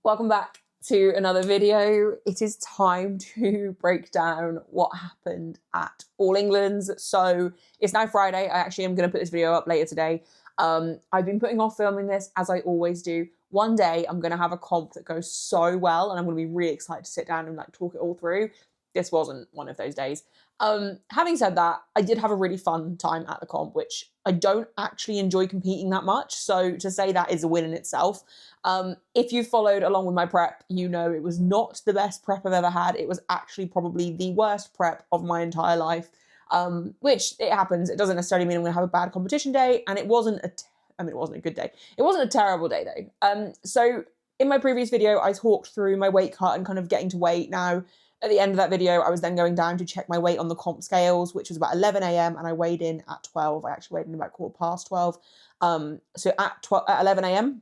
Welcome back to another video. It is time to break down what happened at All England's. So it's now Friday. I actually am going to put this video up later today. I've been putting off filming this as I always do. One day I'm going to have a comp that goes so well and I'm going to be really excited to sit down and talk it all through. This wasn't one of those days. Having said that, I did have a really fun time at the comp, which I don't actually enjoy competing that much. So to say that is a win in itself. If you followed along with my prep, you know it was not the best prep I've ever had. It was actually probably the worst prep of my entire life, which it happens. It doesn't necessarily mean I'm going to have a bad competition day. And it wasn't it wasn't a good day. It wasn't a terrible day though. So in my previous video, I talked through my weight cut and kind of getting to weight. Now, at the end of that video, I was then going down to check my weight on the comp scales, which was about 11 a.m. and I weighed in at 12. I actually weighed in about 12:15. So at 11 a.m.,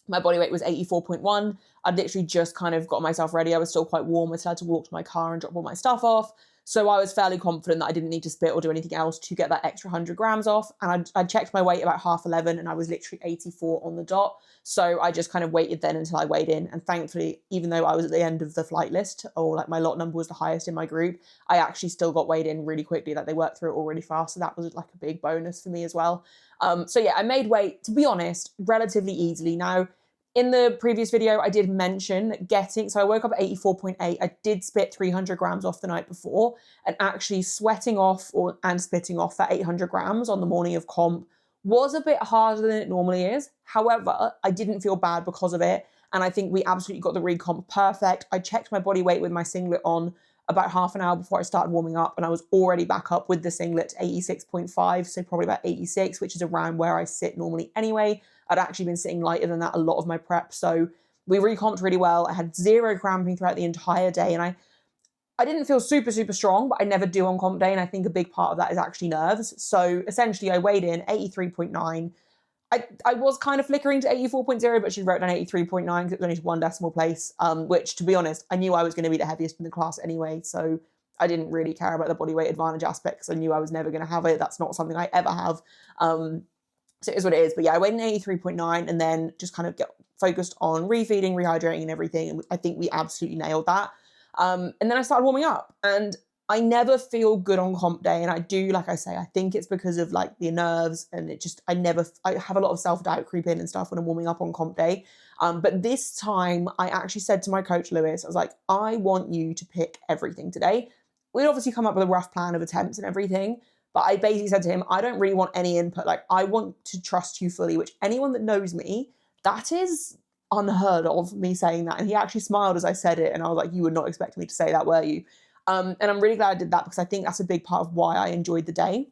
my body weight was 84.1. I'd literally just kind of got myself ready. I was still quite warm. I still had to walk to my car and drop all my stuff off. So I was fairly confident that I didn't need to spit or do anything else to get that extra 100 grams off. And I checked my weight about 11:30 and I was literally 84 on the dot. So I just kind of waited then until I weighed in. And thankfully, even though I was at the end of the flight list, or my lot number was the highest in my group, I actually still got weighed in really quickly. They worked through it all really fast. So that was a big bonus for me as well. So yeah, I made weight, to be honest, relatively easily. Now, in the previous video, I did mention so I woke up at 84.8. I did spit 300 grams off the night before, and actually sweating off and spitting off that 800 grams on the morning of comp was a bit harder than it normally is. However, I didn't feel bad because of it. And I think we absolutely got the recomp perfect. I checked my body weight with my singlet on about half an hour before I started warming up, and I was already back up with the singlet to 86.5, so probably about 86, which is around where I sit normally anyway. I'd actually been sitting lighter than that a lot of my prep, so we recomped really well. I had zero cramping throughout the entire day, and I didn't feel super, super strong, but I never do on comp day, and I think a big part of that is actually nerves. So essentially, I weighed in 83.9. I was kind of flickering to 84.0, but she wrote down 83.9 because it was only one decimal place, which, to be honest, I knew I was going to be the heaviest in the class anyway, so I didn't really care about the body weight advantage aspect because I knew I was never going to have it. That's not something I ever have. So it is what it is. But yeah, I weighed in 83.9 and then just kind of get focused on refeeding, rehydrating and everything. And I think we absolutely nailed that. And then I started warming up, and I never feel good on comp day. And I do, like I say, I think it's because of the nerves, and I have a lot of self-doubt creep in and stuff when I'm warming up on comp day. But this time I actually said to my coach, Lewis, I was like, I want you to pick everything today. We'd obviously come up with a rough plan of attempts and everything, but I basically said to him, I don't really want any input. I want to trust you fully, which anyone that knows me, that is unheard of, me saying that. And he actually smiled as I said it. And I was like, you would not expect me to say that, were you? And I'm really glad I did that because I think that's a big part of why I enjoyed the day.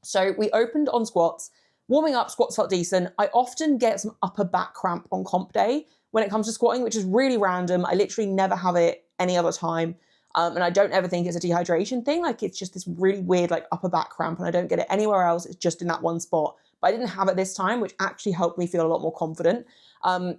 So we opened on squats. Warming up, squats felt decent. I often get some upper back cramp on comp day when it comes to squatting, which is really random. I literally never have it any other time. And I don't ever think it's a dehydration thing. It's just this really weird upper back cramp, and I don't get it anywhere else. It's just in that one spot. But I didn't have it this time, which actually helped me feel a lot more confident.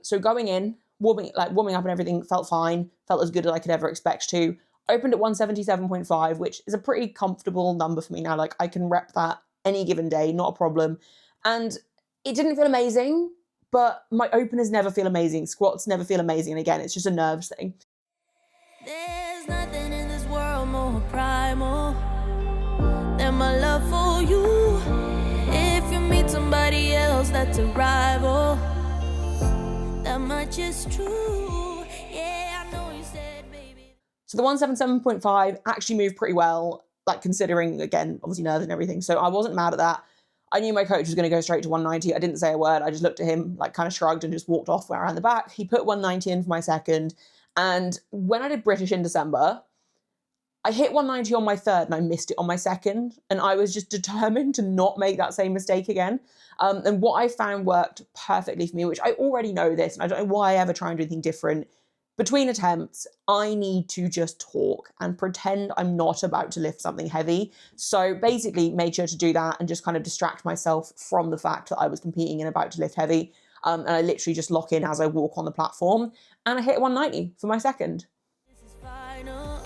So going in, warming up and everything felt fine, felt as good as I could ever expect to. Opened at 177.5, which is a pretty comfortable number for me now. I can rep that any given day, not a problem. And it didn't feel amazing, but my openers never feel amazing. Squats never feel amazing. And again, it's just a nerves thing. There's nothing in this world more primal than my love for you. If you meet somebody else that's a rival, that much is true. Yeah, I know you said, baby. So the 177.5 actually moved pretty well, considering, again, obviously nerves and everything. So I wasn't mad at that. I knew my coach was going to go straight to 190. I didn't say a word. I just looked at him, kind of shrugged and just walked off around the back. He put 190 in for my second. And when I did British in December, I hit 190 on my third and I missed it on my second. And I was just determined to not make that same mistake again. And what I found worked perfectly for me, which I already know this, and I don't know why I ever try and do anything different. Between attempts, I need to just talk and pretend I'm not about to lift something heavy. So basically made sure to do that and just kind of distract myself from the fact that I was competing and about to lift heavy. And I literally just lock in as I walk on the platform. And I hit 190 for my second. This is final,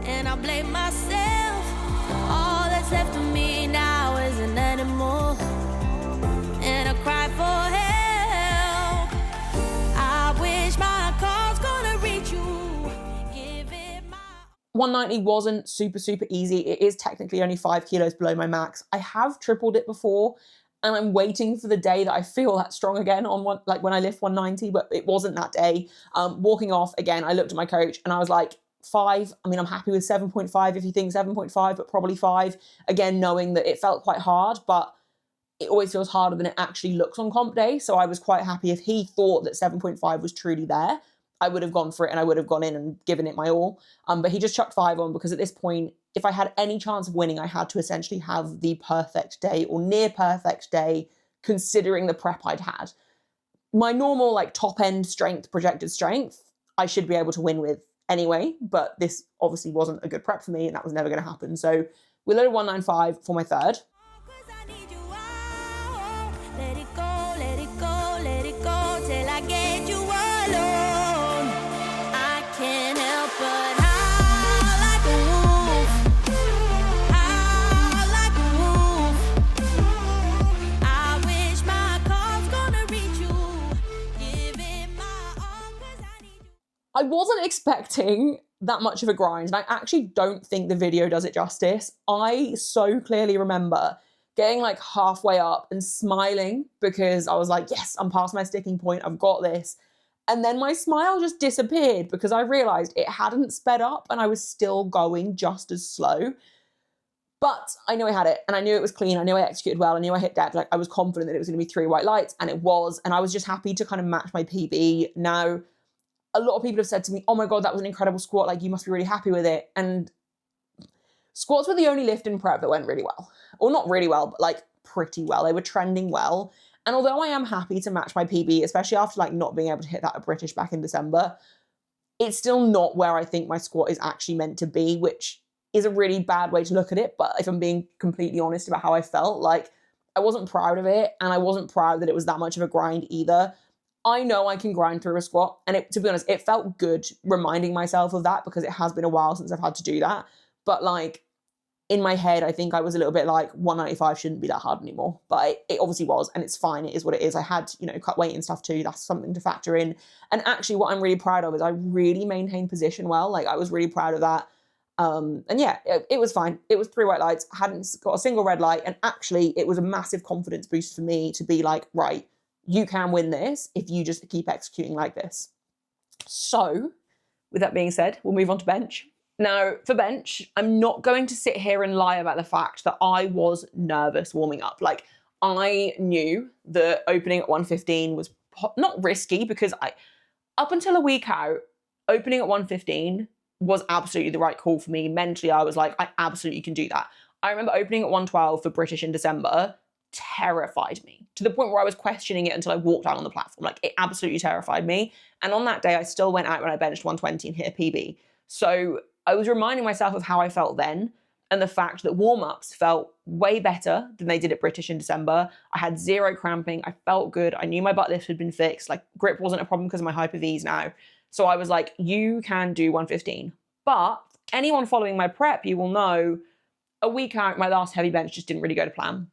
and I blame myself. All that's left of me now is an animal, and I cry for help. I wish my 190 wasn't super, super easy. It is technically only 5 kilos below my max. I have tripled it before, and I'm waiting for the day that I feel that strong again on one, like when I lift 190, but it wasn't that day. Walking off again, I looked at my coach and I was like, 5. I mean, I'm happy with 7.5 if you think 7.5, but probably 5. Again, knowing that it felt quite hard, but it always feels harder than it actually looks on comp day. So I was quite happy if he thought that 7.5 was truly there. I would have gone for it and I would have gone in and given it my all. But he just chucked 5 on because at this point, if I had any chance of winning, I had to essentially have the perfect day or near perfect day, considering the prep I'd had. My normal like top end strength, projected strength, I should be able to win with anyway, but this obviously wasn't a good prep for me and that was never going to happen. So we loaded 195 for my third. I wasn't expecting that much of a grind, and I actually don't think the video does it justice. I so clearly remember getting like halfway up and smiling because I was like, yes, I'm past my sticking point, I've got this. And then my smile just disappeared because I realized it hadn't sped up and I was still going just as slow. But I knew I had it and I knew it was clean. I knew I executed well. I knew I hit dead. Like I was confident that it was going to be 3 white lights, and it was. And I was just happy to kind of match my PB. Now, a lot of people have said to me, oh my God, that was an incredible squat. Like, you must be really happy with it. And squats were the only lift in prep that went really well. Or not really well, but like pretty well. They were trending well. And although I am happy to match my PB, especially after like not being able to hit that at British back in December, it's still not where I think my squat is actually meant to be, which is a really bad way to look at it. But if I'm being completely honest about how I felt, like I wasn't proud of it. And I wasn't proud that it was that much of a grind either. I know I can grind through a squat, and to be honest, it felt good reminding myself of that because it has been a while since I've had to do that. But like in my head, I think I was a little bit like 195 shouldn't be that hard anymore, but it obviously was, and it's fine. It is what it is. I had, cut weight and stuff too. That's something to factor in. And actually what I'm really proud of is I really maintained position well. Like I was really proud of that. And yeah, it was fine. It was 3 white lights. I hadn't got a single red light. And actually it was a massive confidence boost for me to be like, right, you can win this if you just keep executing like this. So with that being said, we'll move on to bench. Now for bench, I'm not going to sit here and lie about the fact that I was nervous warming up. Like I knew that opening at 115 was not risky because up until a week out, opening at 115 was absolutely the right call for me. Mentally, I was like, I absolutely can do that. I remember opening at 112 for British in December terrified me to the point where I was questioning it until I walked out on the platform. Like it absolutely terrified me. And on that day, I still went out when I benched 120 and hit a PB. So I was reminding myself of how I felt then and the fact that warm-ups felt way better than they did at British in December. I had 0 cramping. I felt good. I knew my butt lift had been fixed. Like grip wasn't a problem because of my hyper-Vs now. So I was like, you can do 115. But anyone following my prep, you will know a week out, my last heavy bench just didn't really go to plan.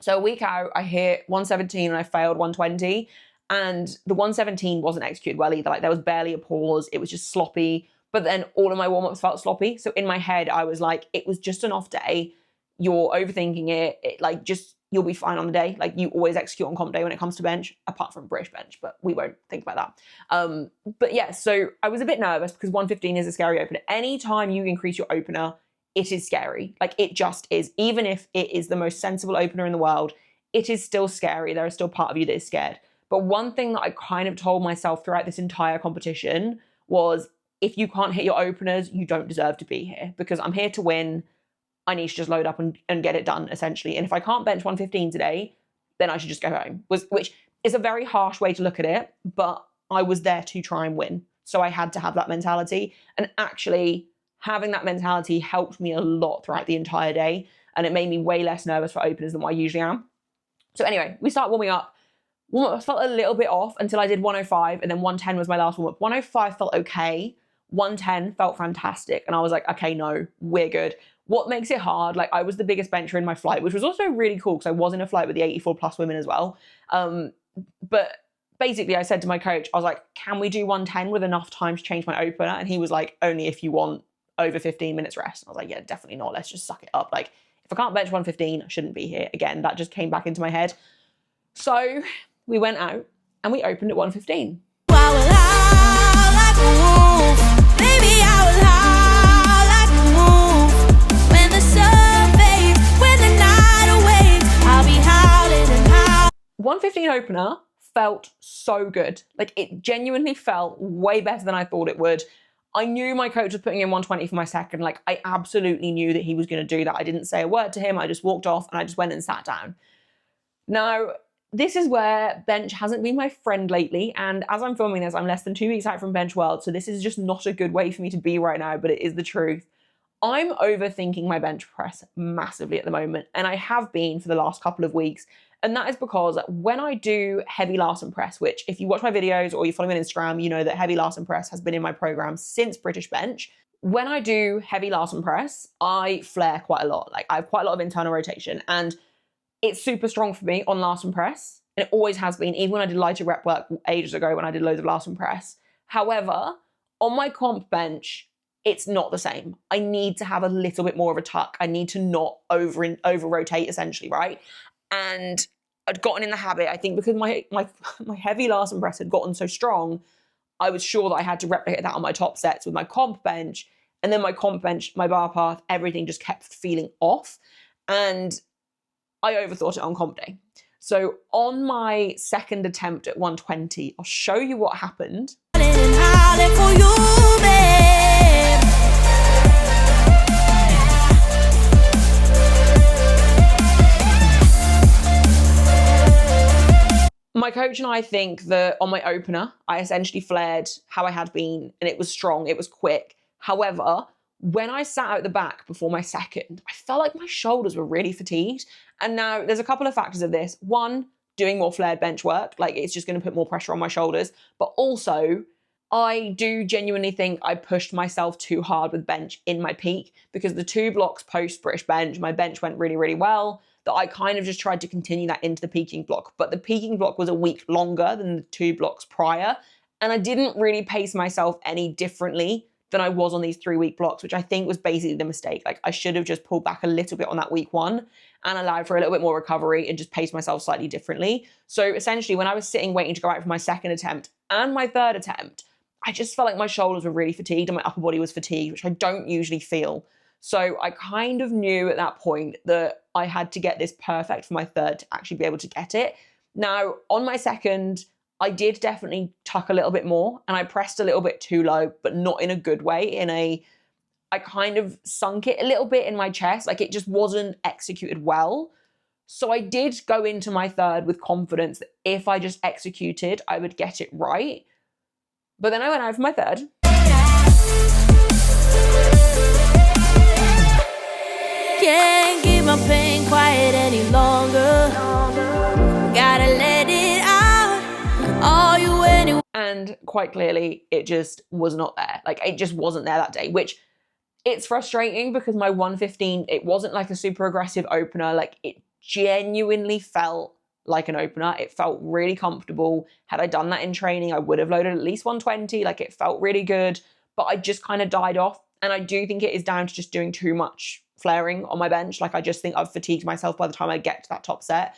So a week out, I hit 117 and I failed 120. And the 117 wasn't executed well either. Like there was barely a pause. It was just sloppy. But then all of my warm-ups felt sloppy. So in my head, I was like, it was just an off day. You're overthinking it. Like just, you'll be fine on the day. Like you always execute on comp day when it comes to bench, apart from British bench, but we won't think about that. But yeah, so I was a bit nervous because 115 is a scary opener. Anytime you increase your opener, it is scary. Like it just is. Even if it is the most sensible opener in the world, it is still scary. There is still part of you that is scared. But one thing that I kind of told myself throughout this entire competition was, if you can't hit your openers, you don't deserve to be here because I'm here to win. I need to just load up and get it done, essentially. And if I can't bench 115 today, then I should just go home, which is a very harsh way to look at it, but I was there to try and win. So I had to have that mentality. And actually, having that mentality helped me a lot throughout the entire day. And it made me way less nervous for openers than what I usually am. So anyway, we start warming up. I felt a little bit off until I did 105, and then 110 was my last warm-up. 105 felt okay. 110 felt fantastic. And I was like, okay, no, we're good. What makes it hard? Like I was the biggest bencher in my flight, which was also really cool because I was in a flight with the 84 plus women as well. But basically I said to my coach, I was like, can we do 110 with enough time to change my opener? And he was like, only if you want over 15 minutes rest. And I was like, yeah, definitely not. Let's just suck it up. Like, if I can't bench 115, I shouldn't be here. Again, that just came back into my head. So we went out and we opened at 115. I will howl like a wolf. Baby, I will howl like a wolf. When the sun fades, when the night awakes, I'll be howling and howling. 115 opener felt so good. Like, it genuinely felt way better than I thought it would. I knew my coach was putting in 120 for my second. Like, I absolutely knew that he was going to do that. I didn't say a word to him. I just walked off and I just went and sat down. Now, this is where bench hasn't been my friend lately. And as I'm filming this, I'm less than 2 weeks out from Bench World. So this is just not a good way for me to be right now, but it is the truth. I'm overthinking my bench press massively at the moment. And I have been for the last couple of weeks. And that is because when I do heavy Larsen press, which if you watch my videos or you follow me on Instagram, you know that heavy Larsen press has been in my program since British Bench. When I do heavy Larsen press, I flare quite a lot. Like, I have quite a lot of internal rotation, and it's super strong for me on Larsen press. And it always has been, even when I did lighter rep work ages ago when I did loads of Larsen press. However, on my comp bench, it's not the same. I need to have a little bit more of a tuck. I need to not over rotate essentially, right? And I'd gotten in the habit, I think because my heavy Larsen press had gotten so strong, I was sure that I had to replicate that on my top sets with my comp bench. And then my comp bench, my bar path, everything just kept feeling off. And I overthought it on comp day. So on my second attempt at 120, I'll show you what happened. And howling for you, babe. My coach and I think that on my opener, I essentially flared how I had been, and it was strong, it was quick. However, when I sat out the back before my second, I felt like my shoulders were really fatigued. And now there's a couple of factors of this. One, doing more flared bench work, like it's just going to put more pressure on my shoulders. But also, I do genuinely think I pushed myself too hard with bench in my peak, because the 2 blocks post British Bench, my bench went really, really well, that I kind of just tried to continue that into the peaking block. But the peaking block was a week longer than the 2 blocks prior. And I didn't really pace myself any differently than I was on these 3-week blocks, which I think was basically the mistake. Like, I should have just pulled back a little bit on that week 1 and allowed for a little bit more recovery and just paced myself slightly differently. So essentially, when I was sitting waiting to go out for my second attempt and my third attempt, I just felt like my shoulders were really fatigued and my upper body was fatigued, which I don't usually feel. So I kind of knew at that point that I had to get this perfect for my third to actually be able to get it. Now, on my second, I did definitely tuck a little bit more and I pressed a little bit too low, but not in a good way. I kind of sunk it a little bit in my chest. Like, it just wasn't executed well. So I did go into my third with confidence that if I just executed, I would get it right. But then I went out for my third. Can't keep my pain quiet any longer. Gotta let it out. All you anyway. And quite clearly, it just was not there. Like, it just wasn't there that day, which it's frustrating because my 115, it wasn't like a super aggressive opener. Like, it genuinely felt like an opener. It felt really comfortable. Had I done that in training, I would have loaded at least 120. Like, it felt really good, but I just kind of died off. And I do think it is down to just doing too much flaring on my bench. Like, I just think I've fatigued myself by the time I get to that top set.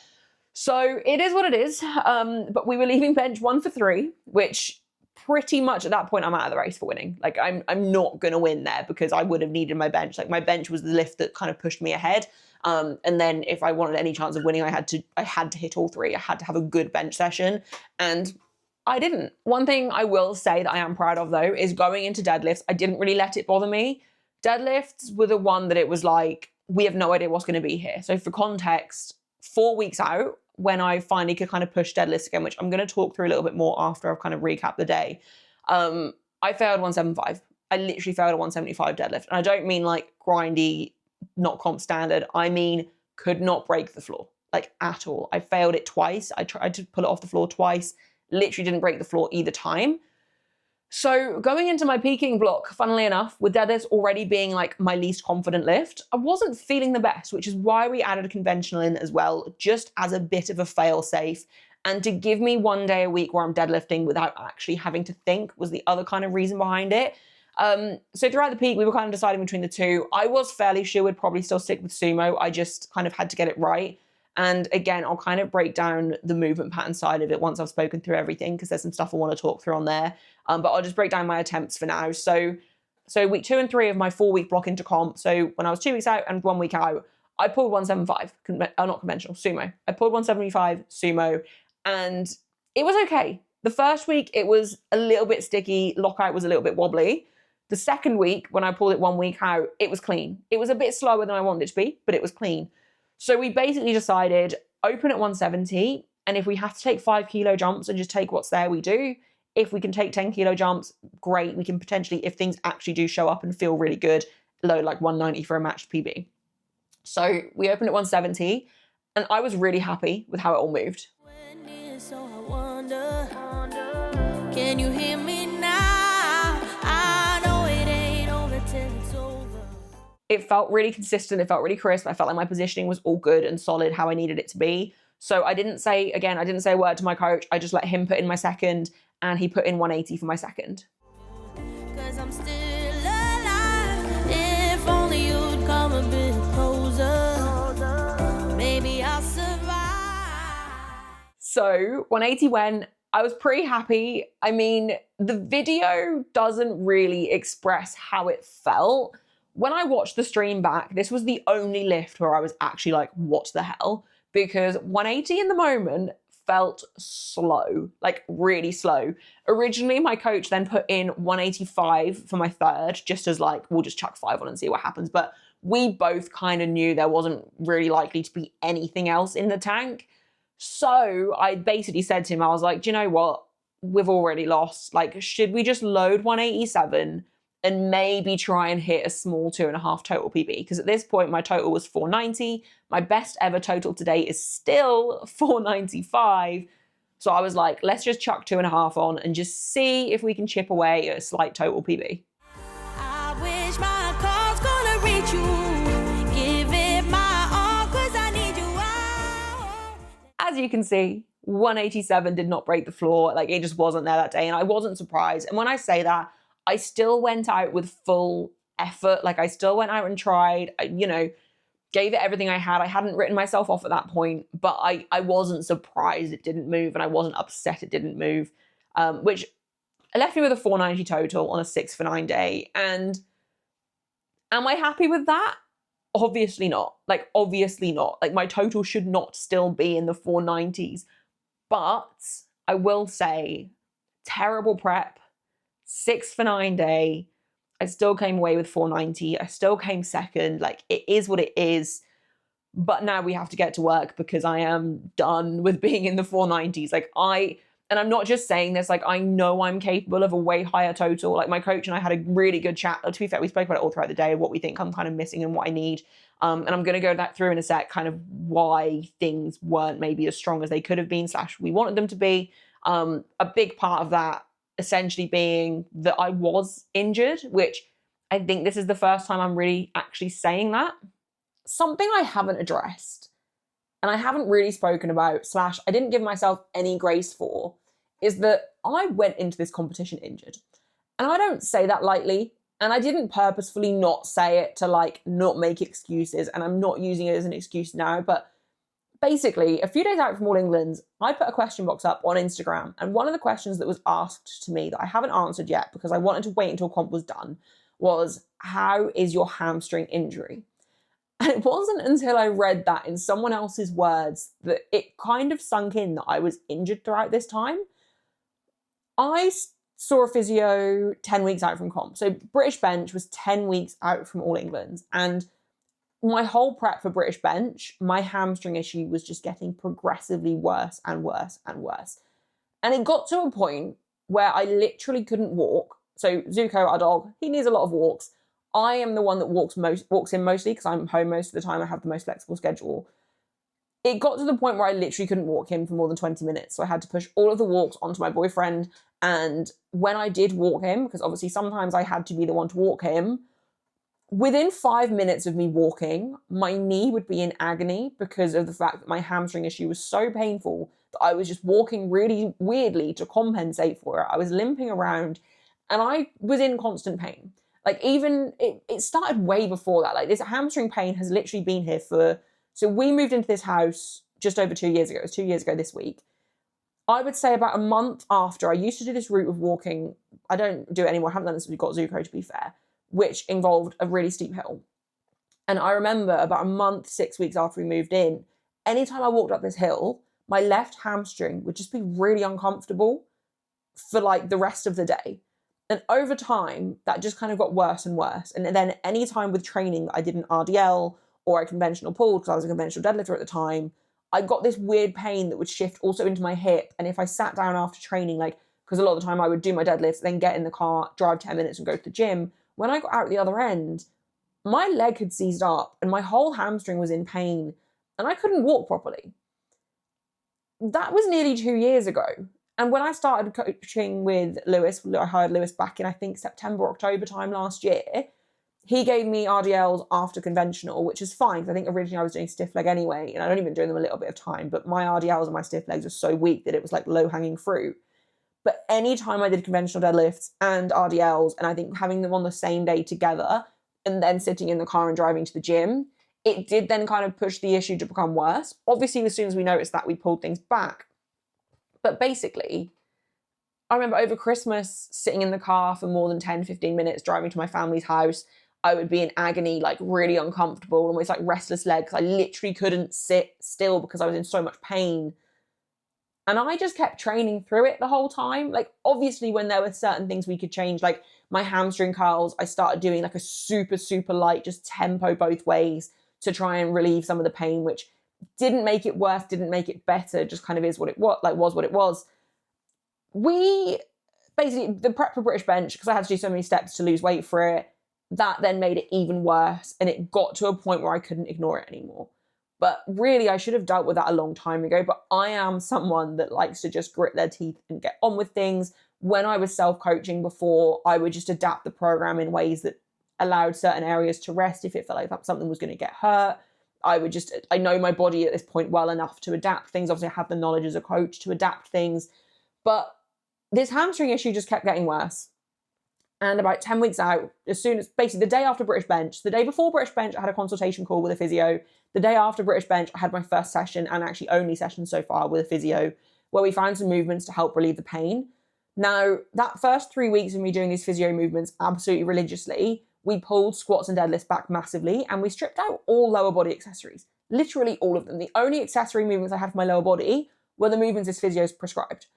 So it is what it is. But we were leaving bench 1 for 3, which pretty much at that point I'm out of the race for winning. Like, I'm not going to win there because I would have needed my bench. Like, my bench was the lift that kind of pushed me ahead. And then if I wanted any chance of winning, I had to hit all 3. I had to have a good bench session, and I didn't. One thing I will say that I am proud of, though, is going into deadlifts, I didn't really let it bother me. Deadlifts were the one that it was like, we have no idea what's going to be here. So for context, 4 weeks out, when I finally could kind of push deadlifts again, which I'm going to talk through a little bit more after I've kind of recapped the day, I failed 175. I literally failed a 175 deadlift. And I don't mean like grindy, not comp standard. I mean, could not break the floor, like at all. I failed it twice. I tried to pull it off the floor twice, literally didn't break the floor either time. So going into my peaking block, funnily enough, with deadlifts already being like my least confident lift, I wasn't feeling the best, which is why we added a conventional in as well, just as a bit of a fail safe. And to give me 1 day a week where I'm deadlifting without actually having to think was the other kind of reason behind it. So throughout the peak, we were kind of deciding between the two. I was fairly sure we'd probably still stick with sumo. I just kind of had to get it right. And again, I'll kind of break down the movement pattern side of it once I've spoken through everything, because there's some stuff I want to talk through on there. But I'll just break down my attempts for now. So week 2 and 3 of my 4-week block into comp. So when I was 2 weeks out and 1 week out, I pulled 175, not conventional, sumo. I pulled 175 sumo, and it was okay. The first week, it was a little bit sticky. Lockout was a little bit wobbly. The second week, when I pulled it 1 week out, it was clean. It was a bit slower than I wanted it to be, but it was clean. So we basically decided, open at 170, and if we have to take 5 kilo jumps and just take what's there, we do. If we can take 10 kilo jumps, great. We can potentially, if things actually do show up and feel really good, load like 190 for a matched PB. So we opened at 170, and I was really happy with how it all moved. Can you hear me now? I know it ain't over till it's over. It felt really consistent. It felt really crisp. I felt like my positioning was all good and solid how I needed it to be. So I didn't say a word to my coach. I just let him put in my second, and he put in 180 for my second. 'Cause I'm still alive. If only you'd come a bit closer, maybe I'll survive. So 180 went. I was pretty happy. I mean, the video doesn't really express how it felt. When I watched the stream back, this was the only lift where I was actually like, what the hell? Because 180 in the moment felt slow, like really slow. Originally, my coach then put in 185 for my third, just as like, we'll just chuck 5 on and see what happens. But we both kind of knew there wasn't really likely to be anything else in the tank. So I basically said to him, I was like, do you know what? We've already lost. Like, should we just load 187 and maybe try and hit a small 2.5 total PB? Because at this point, my total was 490. My best ever total to date is still 495. So I was like, let's just chuck 2.5 on and just see if we can chip away at a slight total PB. I wish my call's gonna reach you. Give it my all, 'cause I need you out. As you can see, 187 did not break the floor. Like, it just wasn't there that day, and I wasn't surprised. And when I say that, I still went out with full effort. Like, I still went out and tried, gave it everything I had. I hadn't written myself off at that point, but I wasn't surprised it didn't move, and I wasn't upset it didn't move, which left me with a 490 total on a 6 for 9 day. And am I happy with that? Obviously not. Like, obviously not. Like, my total should not still be in the 490s. But I will say, terrible prep, 6 for 9 day. I still came away with 490. I still came second. Like, it is what it is. But now we have to get to work, because I am done with being in the 490s. And I'm not just saying this, like, I know I'm capable of a way higher total. Like, my coach and I had a really good chat. To be fair, we spoke about it all throughout the day, what we think I'm kind of missing and what I need. And I'm going to go that through in a sec, kind of why things weren't maybe as strong as they could have been / we wanted them to be. A big part of that essentially being that I was injured, which I think this is the first time I'm really actually saying that. Something I haven't addressed, and I haven't really spoken about / I didn't give myself any grace for, is that I went into this competition injured. And I don't say that lightly, and I didn't purposefully not say it to like not make excuses, and I'm not using it as an excuse now, but basically a few days out from All England, I put a question box up on Instagram, and one of the questions that was asked to me that I haven't answered yet because I wanted to wait until comp was done was, how is your hamstring injury? And it wasn't until I read that in someone else's words that it kind of sunk in that I was injured throughout this time. I saw a physio 10 weeks out from comp. So British Bench was 10 weeks out from All England. And my whole prep for British Bench, my hamstring issue was just getting progressively worse and worse and worse. And it got to a point where I literally couldn't walk. So Zuko, our dog, he needs a lot of walks. I am the one that walks in mostly because I'm home most of the time. I have the most flexible schedule. It got to the point where I literally couldn't walk him for more than 20 minutes. So I had to push all of the walks onto my boyfriend. And when I did walk him, because obviously sometimes I had to be the one to walk him, within 5 minutes of me walking, my knee would be in agony because of the fact that my hamstring issue was so painful that I was just walking really weirdly to compensate for it. I was limping around, And I was in constant pain. Like even, it started way before that. Like this hamstring pain has literally been here so we moved into this house just over 2 years ago. It was 2 years ago this week. I would say about a month after, I used to do this route of walking. I don't do it anymore. I haven't done this since we got Zuko, to be fair, which involved a really steep hill. And I remember about a month, 6 weeks after we moved in, anytime I walked up this hill, my left hamstring would just be really uncomfortable for like the rest of the day. And over time, that just kind of got worse and worse. And then any time with training I did an RDL or a conventional pull, because I was a conventional deadlifter at the time, I got this weird pain that would shift also into my hip. And if I sat down after training, like, because a lot of the time I would do my deadlifts, then get in the car, drive 10 minutes and go to the gym. When I got out the other end, my leg had seized up and my whole hamstring was in pain and I couldn't walk properly. That was nearly 2 years ago. And when I started coaching with Lewis, I hired Lewis back in, I think, September, October time last year. He gave me RDLs after conventional, which is fine, because I think originally I was doing stiff leg anyway, and I'd only been doing them a little bit of time, but my RDLs and my stiff legs are so weak that it was like low-hanging fruit. But any time I did conventional deadlifts and RDLs, and I think having them on the same day together, and then sitting in the car and driving to the gym, it did then kind of push the issue to become worse. Obviously, as soon as we noticed that, we pulled things back. But basically, I remember over Christmas sitting in the car for more than 10, 15 minutes, driving to my family's house. I would be in agony, like really uncomfortable, almost like restless legs. I literally couldn't sit still because I was in so much pain. And I just kept training through it the whole time. Like, obviously, when there were certain things we could change, like my hamstring curls, I started doing like a super, super light, just tempo both ways to try and relieve some of the pain, which didn't make it worse, didn't make it better, just kind of is what it was, like was what it was. We basically, the prep for British Bench, because I had to do so many steps to lose weight for it, that then made it even worse. And it got to a point where I couldn't ignore it anymore. But really, I should have dealt with that a long time ago. But I am someone that likes to just grit their teeth and get on with things. When I was self-coaching before, I would just adapt the program in ways that allowed certain areas to rest if it felt like something was going to get hurt. I know my body at this point well enough to adapt things. Obviously, I have the knowledge as a coach to adapt things. But this hamstring issue just kept getting worse. And about 10 weeks out, as soon as, basically the day after British Bench, the day before British Bench, I had a consultation call with a physio. The day after British Bench, I had my first session, and actually only session so far, with a physio, where we found some movements to help relieve the pain. Now, that first 3 weeks of me doing these physio movements absolutely religiously, we pulled squats and deadlifts back massively, and we stripped out all lower body accessories. Literally all of them. The only accessory movements I had for my lower body were the movements this physio's prescribed.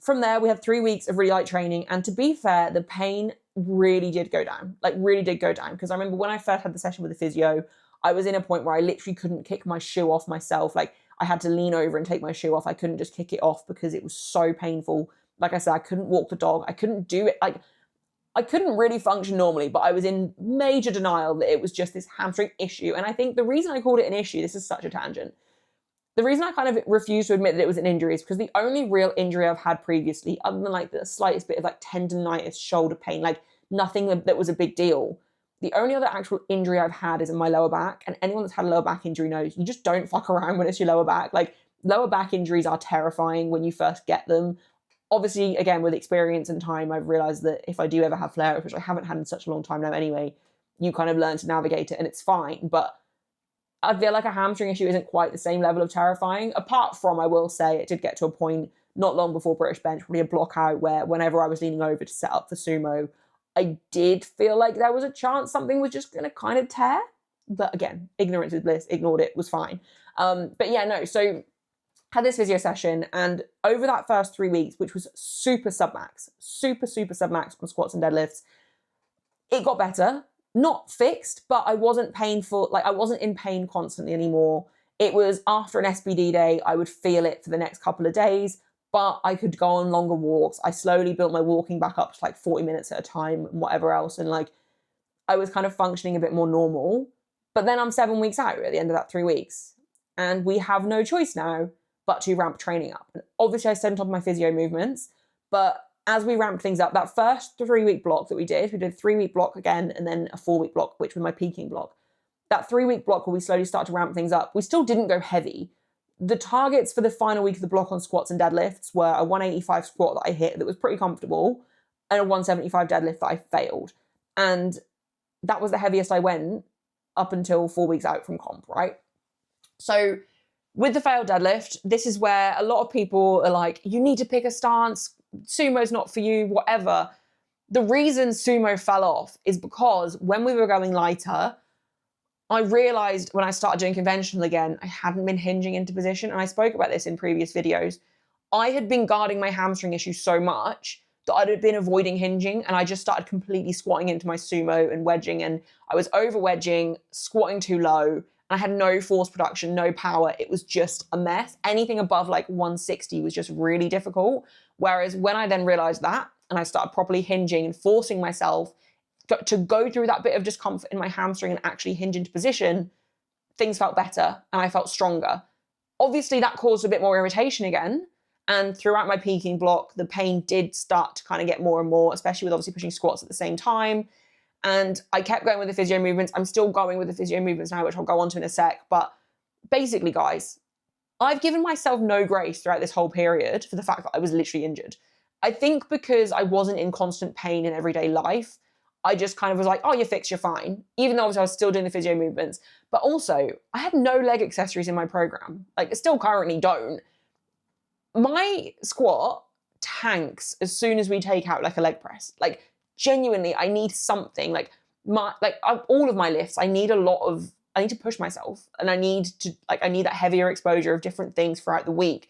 From there, we had 3 weeks of really light training, and to be fair, the pain really did go down. Like, really did go down. Because I remember when I first had the session with the physio, I was in a point where I literally couldn't kick my shoe off myself. Like, I had to lean over and take my shoe off. I couldn't just kick it off because it was so painful. Like I said, I couldn't walk the dog. I couldn't do it. Like, I couldn't really function normally, but I was in major denial that it was just this hamstring issue. And I think the reason I called it an issue, this is such a tangent, the reason I kind of refused to admit that it was an injury is because the only real injury I've had previously, other than like the slightest bit of like tendonitis, shoulder pain, like nothing that was a big deal, the only other actual injury I've had is in my lower back. And anyone that's had a lower back injury knows you just don't fuck around when it's your lower back. Like, lower back injuries are terrifying when you first get them. Obviously, again, with experience and time, I've realized that if I do ever have flare-ups, which I haven't had in such a long time now anyway, you kind of learn to navigate it and it's fine. But I feel like a hamstring issue isn't quite the same level of terrifying. Apart from, I will say, it did get to a point not long before British Bench, probably a block out, where whenever I was leaning over to set up for sumo, I did feel like there was a chance something was just going to kind of tear. But again, ignorance is bliss, ignored it, was fine. But yeah, no, so had this physio session, and over that first 3 weeks, which was super submax on squats and deadlifts, it got better. Not fixed, but I wasn't painful. Like, I wasn't in pain constantly anymore. It was after an SBD day, I would feel it for the next couple of days, but I could go on longer walks. I slowly built my walking back up to like 40 minutes at a time and whatever else. And like, I was kind of functioning a bit more normal. But then I'm 7 weeks out at the end of that 3 weeks. And we have no choice now but to ramp training up. And obviously I stayed on top of my physio movements, but as we ramped things up, that first 3 week block that we did a 3 week block again, and then a 4 week block, which was my peaking block. That 3 week block where we slowly start to ramp things up, we still didn't go heavy. The targets for the final week of the block on squats and deadlifts were a 185 squat that I hit that was pretty comfortable, and a 175 deadlift that I failed. And that was the heaviest I went up until 4 weeks out from comp, right? So with the failed deadlift, this is where a lot of people are like, you need to pick a stance, sumo's not for you, whatever. The reason sumo fell off is because when we were going lighter, I realized when I started doing conventional again, I hadn't been hinging into position. And I spoke about this in previous videos. I had been guarding my hamstring issue so much that I'd been avoiding hinging, and I just started completely squatting into my sumo and wedging, and I was over wedging, squatting too low, and I had no force production, no power. It was just a mess. Anything above like 160 was just really difficult. Whereas when I then realized that, and I started properly hinging and forcing myself to go through that bit of discomfort in my hamstring and actually hinge into position, things felt better and I felt stronger. Obviously that caused a bit more irritation again. And throughout my peaking block, the pain did start to kind of get more and more, especially with obviously pushing squats at the same time. And I kept going with the physio movements. I'm still going with the physio movements now, which I'll go on to in a sec. But basically, guys, I've given myself no grace throughout this whole period for the fact that I was literally injured. I think because I wasn't in constant pain in everyday life, I just kind of was like, oh, you're fixed, you're fine. Even though I was still doing the physio movements. But also, I had no leg accessories in my program. Like, I still currently don't. My squat tanks as soon as we take out like a leg press. Like, genuinely, I need something. All of my lifts, I need to push myself, and I need that heavier exposure of different things throughout the week.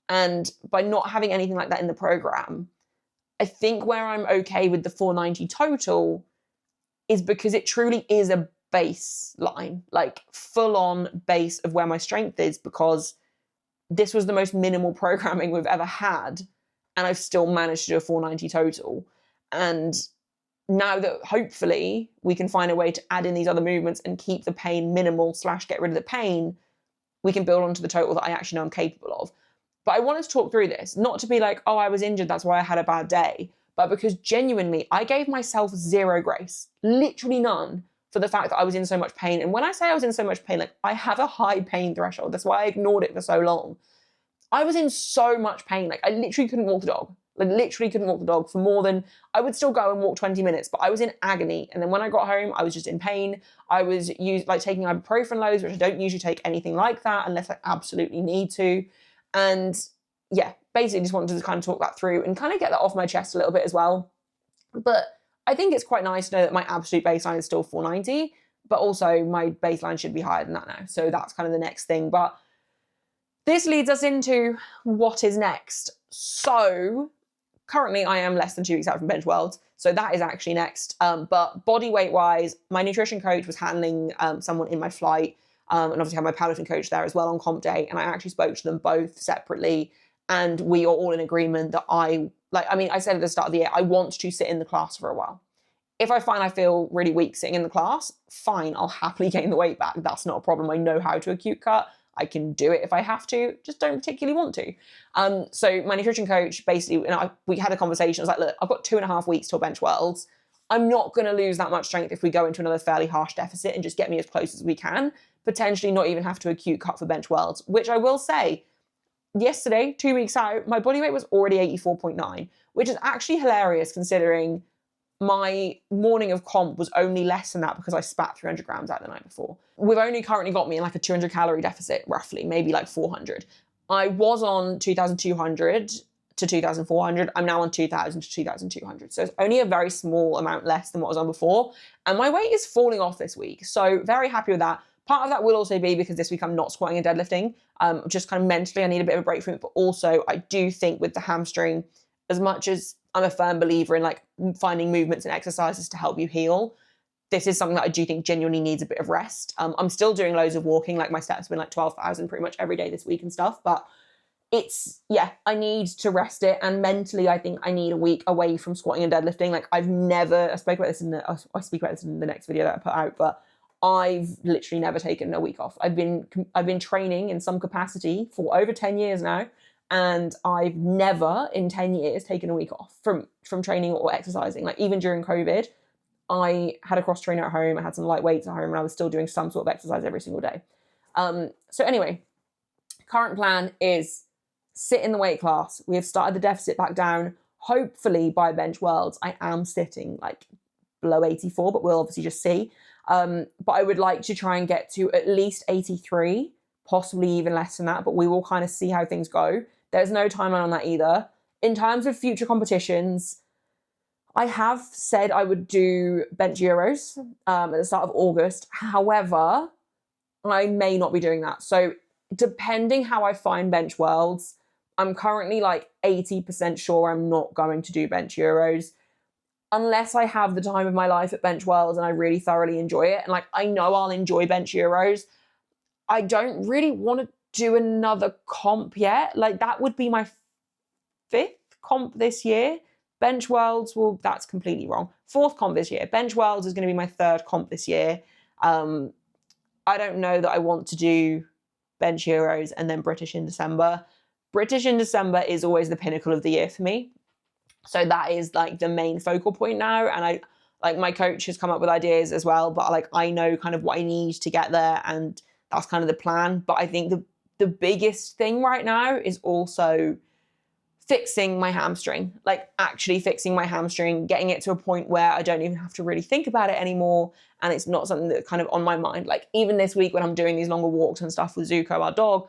And by not having anything like that in the program, I think where I'm okay with the 490 total is because it truly is a baseline, like full on base of where my strength is, because this was the most minimal programming we've ever had. And I've still managed to do a 490 total. And now that hopefully we can find a way to add in these other movements and keep the pain minimal / get rid of the pain, we can build onto the total that I actually know I'm capable of. But I wanted to talk through this, not to be like, oh, I was injured, that's why I had a bad day, but because genuinely I gave myself zero grace, literally none, for the fact that I was in so much pain. And when I say I was in so much pain, like, I have a high pain threshold. That's why I ignored it for so long. I was in so much pain. Like, I literally couldn't walk the dog. For more than, I would still go and walk 20 minutes, but I was in agony. And then when I got home, I was just in pain. I was taking ibuprofen loads, which I don't usually take anything like that unless I absolutely need to. And yeah, basically just wanted to kind of talk that through and kind of get that off my chest a little bit as well. But I think it's quite nice to know that my absolute baseline is still 490, but also my baseline should be higher than that now. So that's kind of the next thing. But this leads us into what is next. So currently I am less than 2 weeks out from Bench Worlds. So that is actually next. But body weight wise, my nutrition coach was handling someone in my flight. And obviously have my powerlifting coach there as well on comp day. And I actually spoke to them both separately. And we are all in agreement that I said at the start of the year, I want to sit in the class for a while. If I find I feel really weak sitting in the class, fine, I'll happily gain the weight back. That's not a problem. I know how to acute cut. I can do it if I have to, just don't particularly want to. So my nutrition coach basically, we had a conversation. I was like, look, I've got 2.5 weeks till Bench Worlds. I'm not going to lose that much strength if we go into another fairly harsh deficit and just get me as close as we can. Potentially not even have to acute cut for Bench Worlds, which I will say, yesterday, 2 weeks out, my body weight was already 84.9, which is actually hilarious considering my morning of comp was only less than that because I spat 300 grams out the night before. We've only currently got me in like a 200 calorie deficit, roughly, maybe like 400. I was on 2,200 to 2,400. I'm now on 2,000 to 2,200. So it's only a very small amount less than what I was on before. And my weight is falling off this week. So very happy with that. Part of that will also be because this week I'm not squatting and deadlifting. Just kind of mentally, I need a bit of a break from it. But also, I do think with the hamstring, as much as I'm a firm believer in like finding movements and exercises to help you heal, this is something that I do think genuinely needs a bit of rest. I'm still doing loads of walking. Like my steps have been like 12,000 pretty much every day this week and stuff. But I need to rest it. And mentally, I think I need a week away from squatting and deadlifting. Like I speak about this in the next video that I put out, but I've literally never taken a week off. I've been training in some capacity for over 10 years now, and I've never in 10 years taken a week off from training or exercising. Like even during COVID, I had a cross trainer at home, I had some light weights at home, and I was still doing some sort of exercise every single day. So anyway, current plan is sit in the weight class. We have started the deficit back down. hopefully by Bench Worlds, I am sitting like below 84, but we'll obviously just see. But I would like to try and get to at least 83, possibly even less than that, but we will kind of see how things go. There's no timeline on that either. In terms of future competitions, I have said I would do Bench Euros at the start of August. However, I may not be doing that. So depending how I find Bench Worlds, I'm currently like 80% sure I'm not going to do Bench Euros unless I have the time of my life at Bench Worlds and I really thoroughly enjoy it. And like, I know I'll enjoy Bench Euros. I don't really want to do another comp yet. Like, that would be my 5th comp this year. Bench Worlds, well, that's completely wrong. 4th comp this year. Bench Worlds is going to be my 3rd comp this year. I don't know that I want to do Bench Euros and then British in December. British in December is always the pinnacle of the year for me. So that is like the main focal point now. And I like, my coach has come up with ideas as well, but like, I know kind of what I need to get there, and that's kind of the plan. But I think the biggest thing right now is also fixing my hamstring, like actually fixing my hamstring, getting it to a point where I don't even have to really think about it anymore. And it's not something that's kind of on my mind. Like even this week when I'm doing these longer walks and stuff with Zuko, our dog,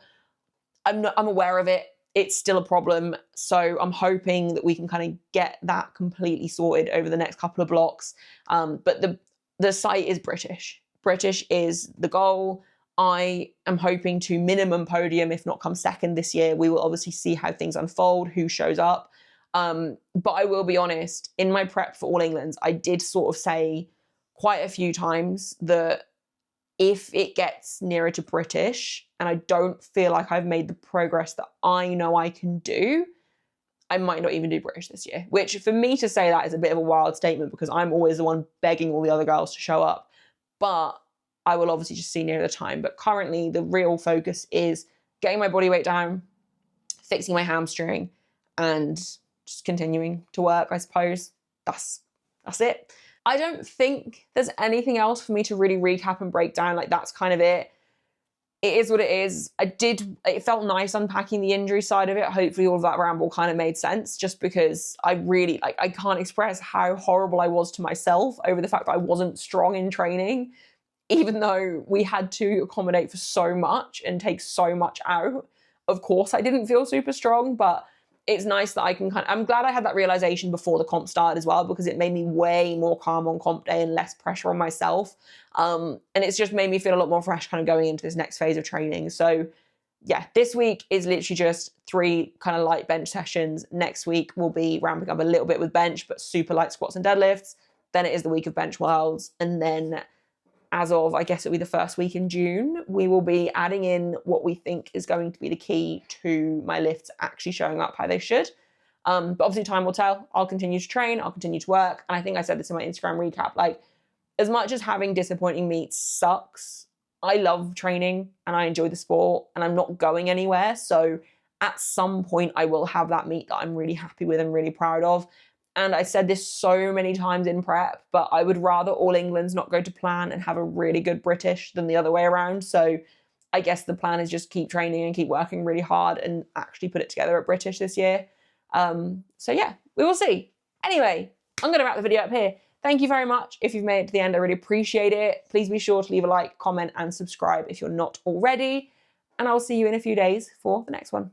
I'm aware of it. It's still a problem. So I'm hoping that we can kind of get that completely sorted over the next couple of blocks. But the site is British. British is the goal. I am hoping to minimum podium, if not come 2nd this year. We will obviously see how things unfold, who shows up. But I will be honest, in my prep for All Englands, I did sort of say quite a few times that if it gets nearer to British and I don't feel like I've made the progress that I know I can do, I might not even do British this year. Which for me to say that is a bit of a wild statement because I'm always the one begging all the other girls to show up. But I will obviously just see near the time. But currently the real focus is getting my body weight down, fixing my hamstring, and just continuing to work, I suppose. That's it. I don't think there's anything else for me to really recap and break down. Like, that's kind of it. It is what it is. It felt nice unpacking the injury side of it. Hopefully all of that ramble kind of made sense, just because I really, like, I can't express how horrible I was to myself over the fact that I wasn't strong in training, even though we had to accommodate for so much and take so much out. Of course, I didn't feel super strong, but it's nice that I can I'm glad I had that realization before the comp started as well, because it made me way more calm on comp day and less pressure on myself. And it's just made me feel a lot more fresh kind of going into this next phase of training. So yeah, this week is literally just 3 kind of light bench sessions. Next week we'll be ramping up a little bit with bench, but super light squats and deadlifts. Then it is the week of Bench Worlds. And then as of, I guess it'll be the first week in June, we will be adding in what we think is going to be the key to my lifts actually showing up how they should. But obviously time will tell. I'll continue to train, I'll continue to work. And I think I said this in my Instagram recap, like, as much as having disappointing meets sucks, I love training and I enjoy the sport and I'm not going anywhere. So at some point I will have that meet that I'm really happy with and really proud of. And I said this so many times in prep, but I would rather All England's not go to plan and have a really good British than the other way around. So I guess the plan is just keep training and keep working really hard and actually put it together at British this year. So yeah, we will see. Anyway, I'm going to wrap the video up here. Thank you very much. If you've made it to the end, I really appreciate it. Please be sure to leave a like, comment, and subscribe if you're not already. And I'll see you in a few days for the next one.